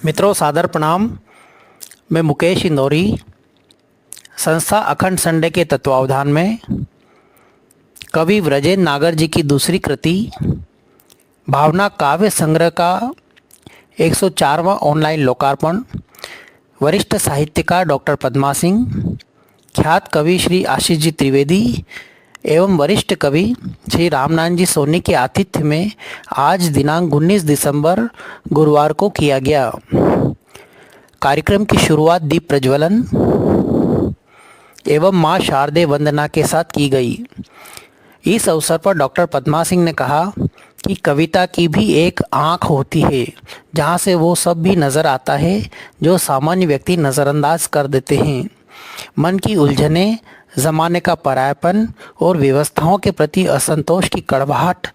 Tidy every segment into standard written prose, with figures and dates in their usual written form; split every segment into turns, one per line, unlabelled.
मित्रों सादर प्रणाम। मैं मुकेश इंदौरी संस्था अखंड संडे के तत्वावधान में कवि व्रजेंद्र नागर जी की दूसरी कृति भावना काव्य संग्रह का 104वां ऑनलाइन लोकार्पण वरिष्ठ साहित्यकार डॉक्टर पद्मा सिंह, ख्यात कवि श्री आशीष जी त्रिवेदी एवं वरिष्ठ कवि श्री रामनारायण जी सोनी के आतिथ्य में आज दिनांक 19 दिसंबर गुरुवार को किया गया। कार्यक्रम की शुरुआत दीप प्रज्वलन एवं मां शारदे वंदना के साथ की गई। इस अवसर पर डॉक्टर पद्मा सिंह ने कहा कि कविता की भी एक आँख होती है, जहाँ से वो सब भी नज़र आता है जो सामान्य व्यक्ति नज़रअंदाज कर देते हैं। मन की उलझनें, ज़माने का परायापन और व्यवस्थाओं के प्रति असंतोष की कड़वाहट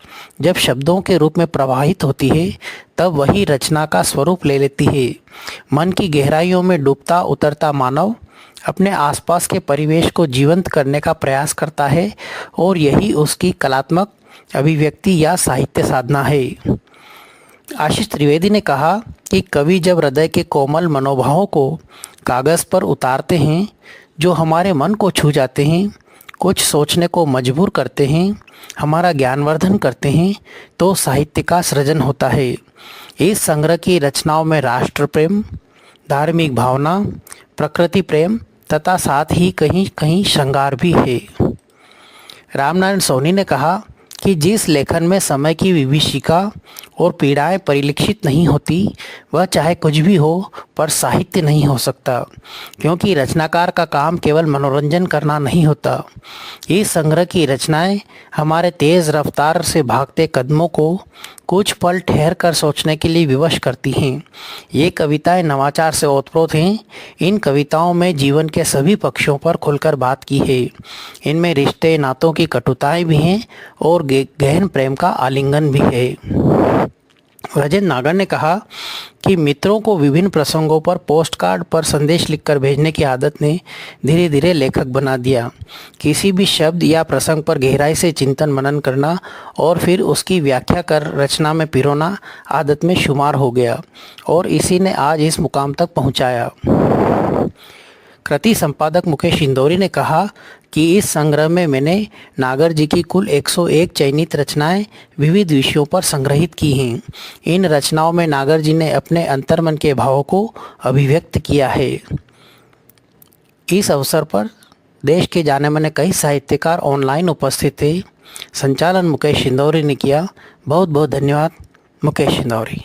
जब शब्दों के रूप में प्रवाहित होती है, तब वही रचना का स्वरूप ले लेती है। मन की गहराइयों में डूबता उतरता मानव अपने आसपास के परिवेश को जीवंत करने का प्रयास करता है और यही उसकी कलात्मक अभिव्यक्ति या साहित्य साधना है। आशीष त्रिवेदी ने कहा कि कवि जब हृदय के कोमल मनोभावों को कागज़ पर उतारते हैं, जो हमारे मन को छू जाते हैं, कुछ सोचने को मजबूर करते हैं, हमारा ज्ञानवर्धन करते हैं, तो साहित्य का सृजन होता है। इस संग्रह की रचनाओं में राष्ट्र प्रेम, धार्मिक भावना, प्रकृति प्रेम तथा साथ ही कहीं कहीं श्रृंगार भी है। रामनारायण सोनी ने कहा कि जिस लेखन में समय की विभीषिका और पीड़ाएं परिलक्षित नहीं होती, वह चाहे कुछ भी हो पर साहित्य नहीं हो सकता, क्योंकि रचनाकार का काम केवल मनोरंजन करना नहीं होता। इस संग्रह की रचनाएं हमारे तेज़ रफ्तार से भागते कदमों को कुछ पल ठहर कर सोचने के लिए विवश करती हैं। ये कविताएं नवाचार से ओतप्रोत हैं। इन कविताओं में जीवन के सभी पक्षों पर खुलकर बात की है। इनमें रिश्ते नातों की कटुताएं भी हैं और गहन प्रेम का आलिंगन भी है। व्रजेंद्र नागर ने कहा कि मित्रों को विभिन्न प्रसंगों पर पोस्ट कार्ड पर संदेश लिखकर भेजने की आदत ने धीरे धीरे लेखक बना दिया। किसी भी शब्द या प्रसंग पर गहराई से चिंतन मनन करना और फिर उसकी व्याख्या कर रचना में पिरोना आदत में शुमार हो गया और इसी ने आज इस मुकाम तक पहुंचाया। कृति संपादक मुकेश इंदौरी ने कहा कि इस संग्रह में मैंने नागर जी की कुल 101 चयनित रचनाएं विविध विषयों पर संग्रहित की हैं। इन रचनाओं में नागर जी ने अपने अंतर्मन के भावों को अभिव्यक्त किया है। इस अवसर पर देश के जाने माने कई साहित्यकार ऑनलाइन उपस्थित थे। संचालन मुकेश इंदौरी ने किया। बहुत बहुत धन्यवाद मुकेश इंदौरी।